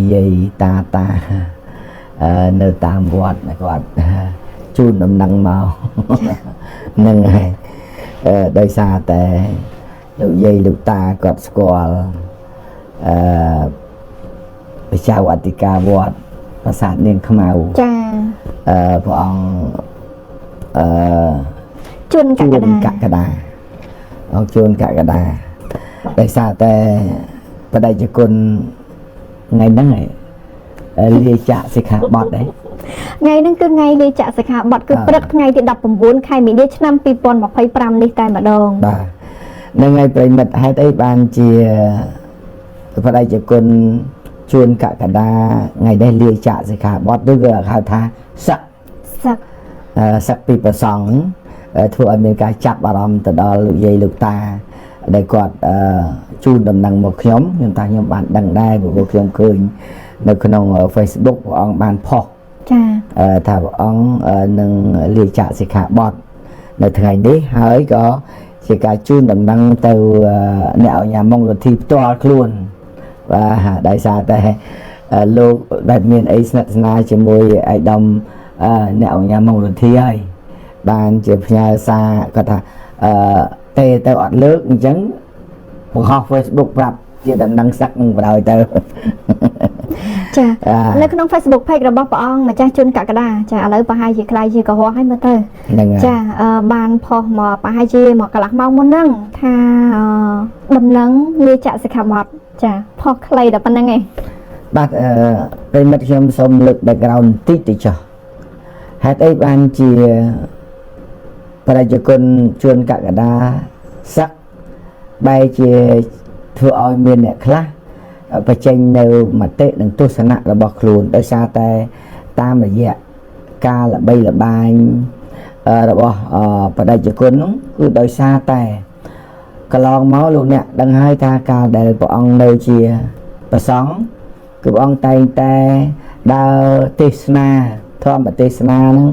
dây ta nơi tam quạt này quạt chun đầm nặng màu nâng này đây xa tại lục dây lục ta quạt squall chào Atika quạt và sát nên không màu bọn chun cả đà ông chun cả đà tại sao ta ở đây cho con ngày nắng này lia chạ sẽ khá bọt đấy ngày nắng cứ ngày lia chạ sẽ khá bọt cứ rất ngày thì đọc bằng 4 khai mình đi năm pipon mà phải pram đi tay mà đòn nên ngày bảy mật hai tay ban chia ở đây cho con chun cả đà ngày đây lia chạ sẽ khá bọt đôi gờ khá tha sắc sắc pipa song thua America chắp vào lòng từ đó lục dây lục ta đây quạt chun đầm nặng một nhóm chúng ta nhóm bạn đăng đai của một nhóm cườiនៅក្នុង Facebook của ông ban phòថាôngនឹងលាចាក់សិក្ខាបទនៅថ្ងៃនេះហើយក៏ជាការជូនដំណឹងទៅអ្នកអញ្ញាម៉ុងលទ្ធិផ្ទាល់ខ្លួនបាទដោយសារតែលោកដែលមានអីស្និទ្ធស្នាលជាមួយឯកឧត្តមអ្នកអញ្ញាម៉ុងលទ្ធិហើយបានជាផ្ញើសារគាត់ថាទេទៅអត់លើកអញ្ចឹងបង្ហោះ Facebook ប្រាប់ជាដំណឹងសឹកនឹងបដ ாய் ទៅចានៅក្នុង Facebook page របស់ព្រះអង្គម្ចាស់ជនកក្កដាចាឥឡូវប្រហែលជាខ្លាយជាកុហកហើយមើលទៅចាបានផុសមកប្រហែលជាមកកន្លះម៉ោងមុនហ្នឹងថាដំណឹងលាចាក់សិក្ខាបទចាផុសខ្លីតែប៉ុណ្្នឹងឯងបាទប្រិមិត្តខ្ញុំសូមលើក background បន្តិចទៅចុះហេតុអីបានជាប្រជាជនជួនកក្កដាសឹកបែរជាធ្វើឲ្យមានអ្នកខ្លះបញ្ចេញនៅមតិនិងទស្សនៈរបស់ខ្លួនដោយសារតែតាមរយៈការល្បីល្បាញរបស់ប្រជាជននោះគឺដោយសារតែកន្លងមកលោកអ្នកដឹងហើយថាកាលដែលព្រះអង្គនៅជាព្រះសង្ឃគឺព្រះអង្គតែងតែដើរទេសនាធម្មទេសនានឹង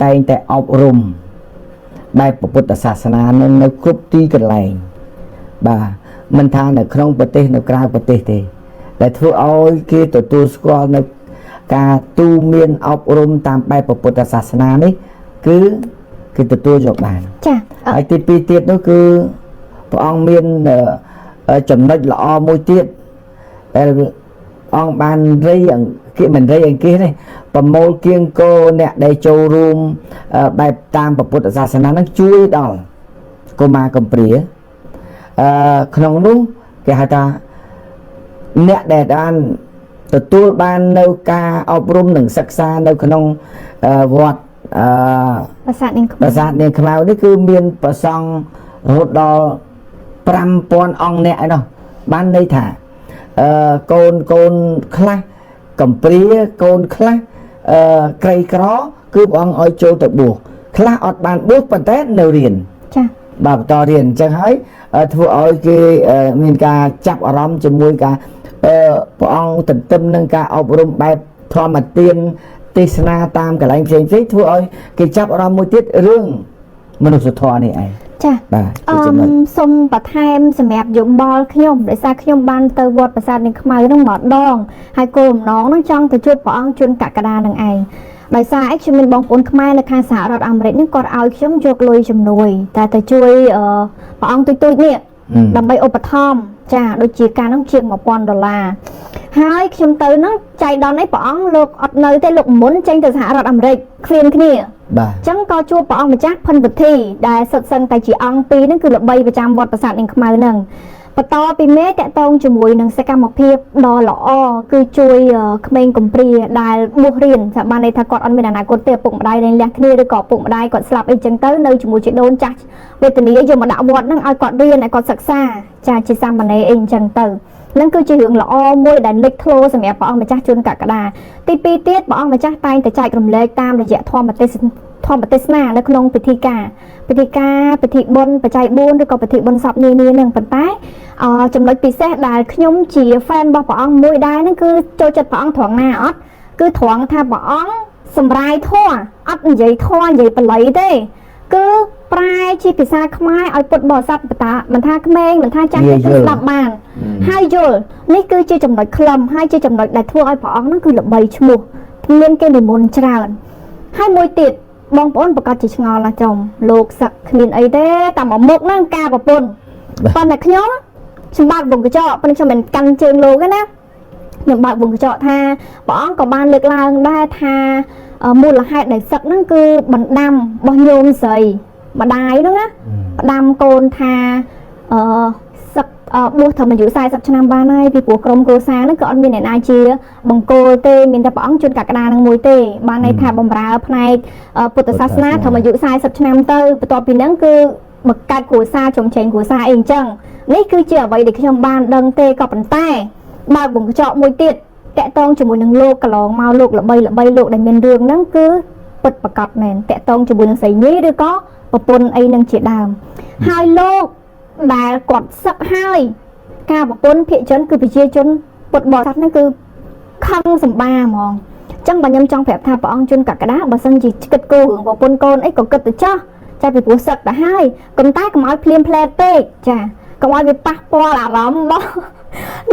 តែងតែអប់រំបែបពុទ្ធសាសនានឹងនៅគ្រប់ទីកន្លែងបាទមិនថានៅក្នុងប្រទេសនៅក្រៅប្រទេសទេដែលធ្វើឲ្យគេទទួលស្គាល់នៅការទូមានអប់រំតាមបែបពុទ្ធសាសនានេះគឺគេទទួលយកបានចាហើយទីពីរទៀតនោះគឺព្រះអង្គមានចំណុចល្អមួយទៀតដែលអង្គបានរីគេមិនរីអង្គទេប្រមូលគៀងគោអ្នកដែលចូលរួមបែបតាមពុទ្ធសាសនានឹងជួយដល់កុមារកំព្រាក្នុងនោះគេហៅថាអ្នកដែលបានទទួលបាននៅការអប់រំនិងសិក្សានៅក្នុងវត្តប្រាសាទនាងខ្មៅនេះគឺមានប្រសង់រហូតដល់ 5000 អង្គអ្នកឯនោះបានន័យថាកូនខ្លះកំព្រាកូនខ្លះក្រីក្រគឺព្រះអង្គឲ្យចូលទៅបួសខ្លះអត់បានបួសប៉ុន្តែនៅរៀនចាបាទបន្តរៀនអញ្ចឹងហើយធ្វើឲ្យគេមានការចាប់អារម្មណ៍ជាមួយការព្រះអង្គទន្ទឹមនឹងការអប់រំបែបធម្មទានទេសនាតាមកន្លែងផ្សេងៗធ្វើឲ្យគេចាប់អារម្មណ៍មួយទៀតរឿងមនុស្សធម៌នេះឯងចាបាទសូមបន្ថែមសម្រាប់យោបល់ខ្ញុំដោយសារខ្ញុំបានទៅវត្តប្រាសាទនាងខ្មៅនោះម្ដងហើយគោលបំណងនោះចង់ទៅជួបព្រះអង្គជួនកក្កដានឹងឯងដោយសារខ្ញុំមានបងប្អូនខ្មែរនៅខាងសហរដ្ឋអាមេរិកនេះគាត់ឲ្យខ្ញុំយកលុយជំនួយតែទៅជួយព្រះអង្គទូចនេះដើម្បីឧបត្ថម្ភចាដូចជាការនោះជាង$1000ហើយខ្ញុំទៅនោះចៃដន្យអីព្រះអង្គលោកអត់នៅទេលោកមុនចេញទៅសហរដ្ឋអាមេរិកឃ្លានគ្នាបាទអញ្ចឹងក៏ជួបព្រះអង្គម្ចាស់ភិនវិធីដែលសិតសឹងតែជាអង្គពីរហ្នឹងគឺល្បីប្រចាំវត្តប្រាសាទនាងខ្មៅហ្នឹងបន្តពីមេតកតងជាមួយនឹងសកម្មភាពដ៏ល្អគឺជួយក្មេងកំព្រាដែលបួសរៀនថាបានន័យថាគាត់អត់មានអនាគតទេឪពុកម្ដាយលែងលះគ្នាឬក៏ឪពុកម្ដាយគាត់ស្លាប់អីចឹងទៅនៅជាមួយជីដូនចាស់វេទនាយកមកដាក់វត្តហ្នឹងឲ្យគាត់រៀនឲ្យគាត់សិក្សាចាជាសាមណេរអីចឹងទៅនឹងគឺជារឿងល្អមួយដែលលេចធ្លោសម្រាប់ព្រះអង្គម្ចាស់ជួនកក្កដាទី2ទៀតព្រះអង្គម្ចាស់តែងតែចែករំលែកតាមរយៈធម្មទេសនានៅក្នុងពិធីការពិធីបុណ្យបច្ច័យ4ឬក៏ពិធីបុណ្យសពនានានឹងប៉ុន្តែចំណុចពិសេសដែលខ្ញុំជា fan របស់ព្រះអង្គមួយដែរហ្នឹងគឺចូលចិត្តព្រះអង្គត្រង់ណាអត់គឺត្រង់ថាព្រះអង្គសម្រាយធម៌អត់និយាយធម៌និយាយបល័យទេគឺ ប្រែជាភាសាខ្មែរឲ្យពុទ្ធបរិស័ទមិនថាក្មេងមិនថាចាស់គេស្ដាប់បានហើយយល់នេះគឺជាចំណុចខ្លឹមហើយជាចំណុចដែលធ្វើឲ្យព្រះអង្គហ្នឹងគឺល្បីឈ្មោះមានគេនិមន្តច្រើនហើយមួយទៀតបងប្អូនប្រកាសជាឆ្ងល់ណាស់ចំលោកសឹកគ្មានអីទេតាមមុខហ្នឹងការប្រពន្ធប៉ុន្តែខ្ញុំបើកវងកញ្ចក់ប៉ុន្តែខ្ញុំមិនកាន់ជើងលោកទេណាខ្ញុំបើកវងកញ្ចក់ថាព្រះអង្គក៏បានលើកឡើងដែរថាមូលហេតុដែលសឹកហ្នឹងគឺបណ្ដាំរបស់ញោមស្រីម្ដាយហ្នឹងណាផ្ដាំកូនថាសឹកបួសត្រឹមអាយុ40ឆ្នាំបានហើយពីព្រោះក្រុមគ្រួសារហ្នឹងក៏អត់មានអ្នកណាជាបង្គោលទេមានតែព្រះអង្គជួនកក្កដានឹងមួយទេបានន័យថាបំរើផ្នែកពុទ្ធសាសនាត្រឹមអាយុ40ឆ្នាំទៅបន្ទាប់ពីហ្នឹងគឺបង្កើតគ្រួសារជំចែងគ្រួសារអីអញ្ចឹងនេះគឺជាអ្វីដែលខ្ញុំបានដឹងទេក៏ប៉ុន្តែបើកវងកញ្ចក់មួយទៀតតកតងជាមួយនឹងលោកកន្លងមកលោកល្បីលោកដែលមានរឿងហ្នឹងគឺពិតប្រាកដមែនតកតងជាមួយនឹងស្រីញីឬក៏ប្រពន្ធអីនឹងជាដើមហើយលោកដែលគាត់សឹកហើយការប្រពន្ធភាគជនគឺប្រជាជនពុទ្ធបរិស័ទហ្នឹងគឺខឹងសម្បាហ្មងអញ្ចឹងបើខ្ញុំចង់ប្រាប់ថាព្រះអង្គជួនកក្កដាបើសិនជាគិតគូររឿងប្រពន្ធកូនអីក៏គិតទៅចោះចាពីព្រោះសឹកទៅហើយកុំតែកុំឲ្យភ្លាមភ្លែតពេកចាកុំឲ្យវាប៉ះពាល់អារម្មណ៍របស់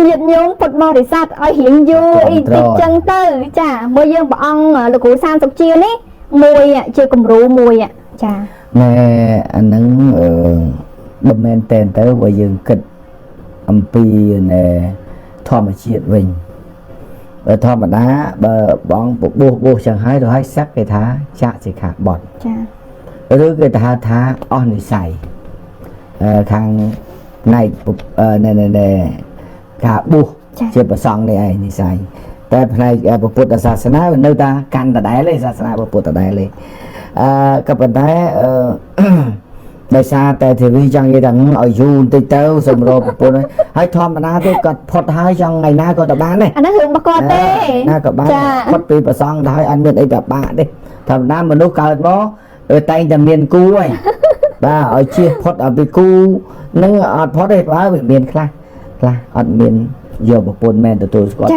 ញាតិញោមពុទ្ធបរិស័ទឲ្យរៀងយូរអីតិចចឹងទៅចាមើលយើងព្រះអង្គលោកគ្រូសានសុខជានេះមួយជាគំរូមួយចាណែអាហ្នឹងមិនមែនតែនទៅបើយើងគិតអំពីណែធម្មជាតិវិញបើធម្មតាបើបងបួសចឹងហើយទៅឲ្យសឹកគេថាចាក់សិក្ខាបទចាឬគេថាអស់និស័យខាងណៃណែការបួសជាប្រសង់នេះឯងនិស័យតែផ្នែកពុទ្ធសាសនានៅតែកាន់ដដែលទេសាសនាពុទ្ធដដែលទេក៏ប៉ុន្តែដោយសារតែទេវីចង់និយាយថាឲ្យយូរបន្តិចទៅសម្រាប់ប្រពន្ធហើយធម្មតាទេគាត់ផុតហើយចង់ថ្ងៃណាក៏ទៅបានដែរអានេះរឿងរបស់គាត់ទេណាក៏បានផុតពីប្រសងទៅហើយអត់មានអីពិបាកទេធម្មតាមនុស្សកើតមកតែងតែមានគូហើយបាទឲ្យជៀសផុតឲ្យពីគូនឹងអត់ផុតទេបើវាមានខ្លះអត់មានយកប្រពន្ធមែនទទួលស្គាល់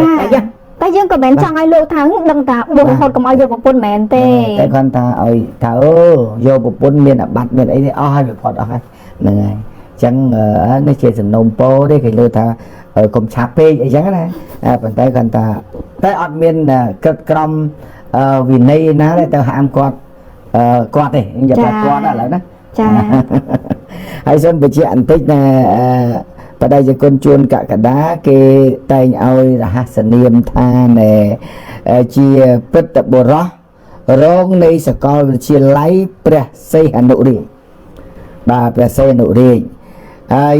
តែយើងក៏មិនចង់ឲ្យលោកថាដឹងថាបួសរហូតកុំឲ្យយកប្រពន្ធមែនទេតែគាត់ថាឲ្យថាយកប្រពន្ធមានអាបត្តិមានអីទេអស់ហើយវាផុតអស់ហើយហ្នឹងហើយអញ្ចឹងនេះជាសំណុំពោទេគេលើថាកុំឆាប់ពេកអីចឹងណាប៉ុន្តែគាត់ថាតែអត់មានក្រឹតក្រមវិន័យណាទេទៅហាមគាត់ទេនិយាយថាគាត់ឥឡូវណាចាហើយសូមបញ្ជាក់បន្តិចណាបដិយគុណជួនកក្កដាគេតែងឲ្យរហស្សនាមថាជាពិតបុរសរងនៃសាកលវិទ្យាល័យព្រះសីហនុរាជបាទព្រះសីហនុរាជហើយ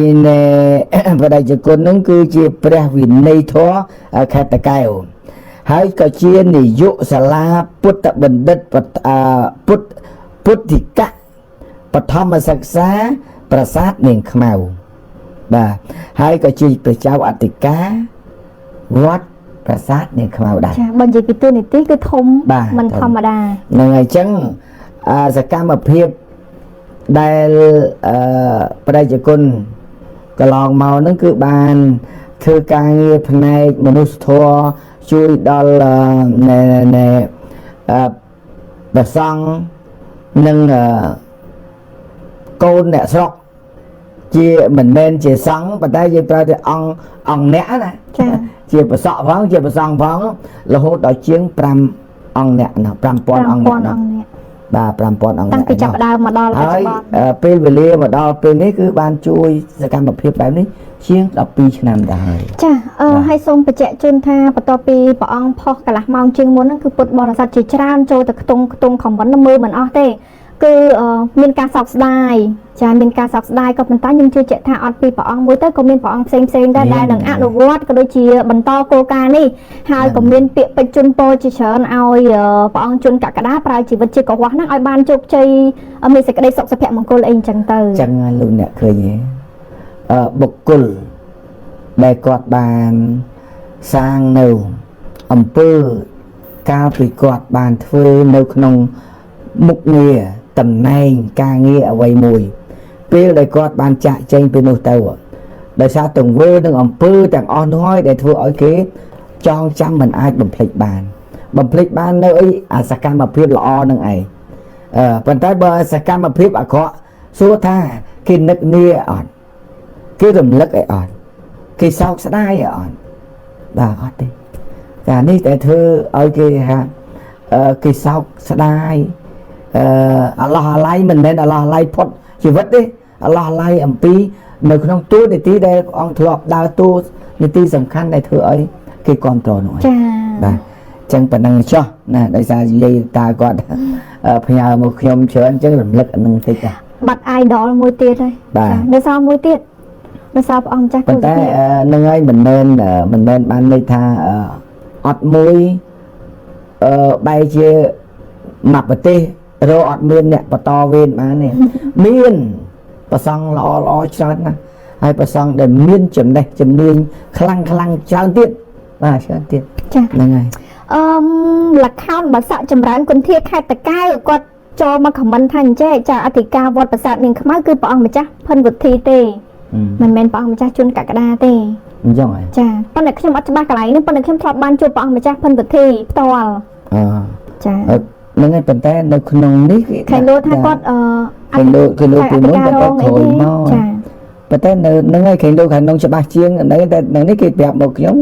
បដិយគុណនឹងគឺជាព្រះវិន័យធម៌ខេត្តតាកែវហើយក៏ជានាយកសាលាពុទ្ធបណ្ឌិតពុទ្ធិកៈបឋមសិក្សាប្រាសាទនាងខ្មៅបាទហើយក៏ជាព្រះចៅអធិការវត្តប្រាសាទនាងខ្មៅដែរចាបើនិយាយពីទូនីតិគឺធំមិនធម្មតាហ្នឹងហើយអញ្ចឹងសកម្មភាពដែលបដិជគុណកន្លងមកហ្នឹងគឺបានធ្វើការងារផ្នែកមនុស្សធម៌ជួយដល់ព្រះសង្ឃនិងកូនអ្នកស្រុកជាមិនមែនជាសង្ឃប៉ុន្តែយើងប្រើតែអង្គអ្នកណាចាជាប្រសក់ផងជាប្រសង្ឃផងរហូតដល់ជាង5អង្គអ្នកណា5000អង្គអ្នកបាទ5000អង្គតាំងពីចាប់ដើមមកដល់បច្ចុប្បន្នពេលវេលាមកដល់ពេលនេះគឺបានជួយសកម្មភាពបែបនេះជាង12ឆ្នាំដែរចាហើយសូមបញ្ជាក់ជូនថាបន្ទាប់ពីព្រះអង្គផុសកន្លះម៉ោងជាងមុនហ្នឹងគឺពុទ្ធបរិស័ទជាច្រើនចូលទៅខ្ទង់ខមមិនមើលមិនអស់ទេគឺមានការសោកស្ដាយចាមានការសោកស្ដាយក៏ប៉ុន្តែខ្ញុំជឿជាក់ថាអត់ពីព្រះអង្គមួយទៅក៏មានព្រះអង្គផ្សេងដែរដែលនឹងអនុវត្តក៏ដូចជាបន្តគោលការណ៍នេះហើយក៏មានពាក្យពេចន៍ជូនពរជាច្រើនឲ្យព្រះអង្គជួនកក្កដាប្រើជីវិតជាកុហកហ្នឹងឲ្យបានជោគជ័យមានសេចក្តីសុខសុភមង្គលអីអញ្ចឹងទៅអញ្ចឹងលោកអ្នកឃើញបុគ្គលដែលគាត់បានសាងនៅអំពើកាលពីគាត់បានធ្វើនៅក្នុងមុខងារតំណែងការងារអ្វីមួយពេលដែលគាត់បានចាក់ចែងពីនោះទៅដោយសារទង្វើនិងអំពើទាំងអស់នោះហើយដែលធ្វើឲ្យគេចងចាំមិនអាចបំភ្លេចបាននៅអីអាសកម្មភាពល្អនឹងឯងប៉ុន្តែបើសកម្មភាពអាក្រក់ សួរថាគេនឹកនាអត់គេរំលឹកអីអត់គេសោកស្ដាយអត់បាទអត់ទេតែនេះតែធ្វើឲ្យគេថាគេសោកស្ដាយអាឡោះអាឡៃមិនមែនអាឡោះអាឡៃផុតជីវិតទេអាឡោះអាឡៃអំពីនៅក្នុងទូនីតិដែលអង្គធ្លាប់ដើរតួនីតិសំខាន់ដែលធ្វើឲ្យគេគ្រប់គ្រងនោះចាបាទចឹងប៉ុណ្ណឹងចុះណាដោយសារនិយាយតាគាត់ផ្ញើមកខ្ញុំច្រើនចឹងរំលឹកអានឹងតិចដែរបាត់ idol មួយទៀតហើយនៅសល់មួយទៀតនៅសល់ព្រះអង្គចាស់ប៉ុន្តែនឹងហើយមិនមែនបានន័យថាអត់មួយបែរជាមកប្រទេសរកអត់មានអ្នកបន្តវេនបានទេមានប្រសង់ល្អច្រើនណាស់ហើយប្រសង់ដែលមានចំណេះជំនាញខ្លាំងច្រើនទៀតបាទច្រើនទៀតចាហ្នឹងហើយលខោនបាសាក់ចម្រើនគុនធាខេត្តតកែវគាត់ចូលមកខមមិនថាអញ្ចេះចាអធិការវត្តប្រាសាទនាងខ្មៅគឺព្រះអង្គម្ចាស់ផិនវុធីទេមិនមែនព្រះអង្គម្ចាស់ជួនកក្កដាទេអញ្ចឹងហ៎ចាប៉ុន្តែខ្ញុំអត់ច្បាស់កន្លែងនេះប៉ុន្តែខ្ញុំធ្លាប់បានជួបព្រះអង្គម្ចាស់ផិនវុធីផ្ទាល់ចាហ្នឹងហើយប៉ុន្តែនៅក្នុងនេះឃើញលោកថាគាត់ឃើញលោកពីមុនគាត់ក្រោយមកចាប៉ុន្តែនៅហ្នឹងហើយឃើញលោកខាងក្នុងច្បាស់ជាងហ្នឹងតែនៅនេះគេប្រាប់មកខ្ញុំ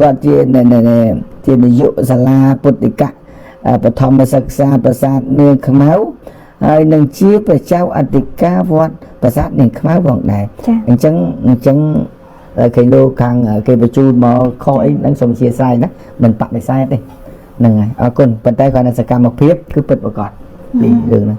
គាត់ជានាយកសាលាពុទ្ធិកៈបឋមសិក្សាប្រាសាទនាងខ្មៅហើយនឹងជាព្រះចៅអធិការវត្តប្រាសាទនាងខ្មៅផងដែរអញ្ចឹងឃើញលោកខាងគេបញ្ជូនមកខអីហ្នឹងសូមអធិស្ឋានណាមិនបដិសេធទេហ្នឹងហើយអរគុណប៉ុន្តែគាត់នៅសកម្មភាពគឺពិតប្រាកដពីរឿងហ្នឹង